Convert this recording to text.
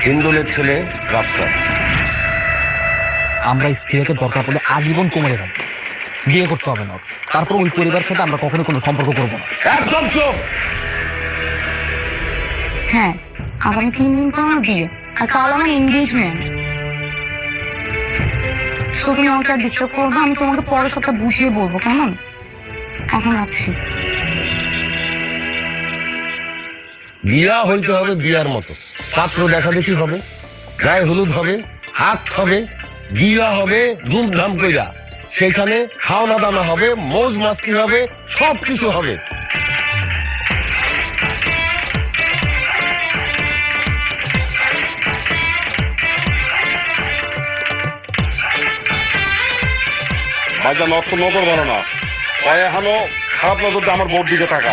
হিন্দুলের ছেলে রাফসান। আমরা স্ত্রীকে দরকার পড়লে আজীবন কোমরে রাখবো, বিয়ে করতে হবে না। তারপর ওই পরিবারের সাথে আমরা কখনো কোনো সম্পর্ক করবো না। একদম চুপ। হ্যাঁ, আগামী 3 দিন পর আমার বিয়ে, আর কাল আমার এনগেজমেন্ট। সো তুমি আমাকে আর ডিস্টার্ব করবো, আমি তোমাকে পরে সবটা বুঝিয়ে বলবো, কেমন? এখন রাখছি। বিয়া হইতে হবে বিয়ার মতো, পাত্র দেখা দেখি হবে, গায়ে হলুদ হবে, হাত হবে, বিয়া হবে ধুমধাম কইরা। সেখানে খাওয়া দাওয়া হবে, মৌজ মাস্তি হবে, সব কিছু হবে। ভাইজান অর্থ নজর বলো না, এখনো খারাপ নজর দিয়ে আমার বোর্ড দিকে থাকা।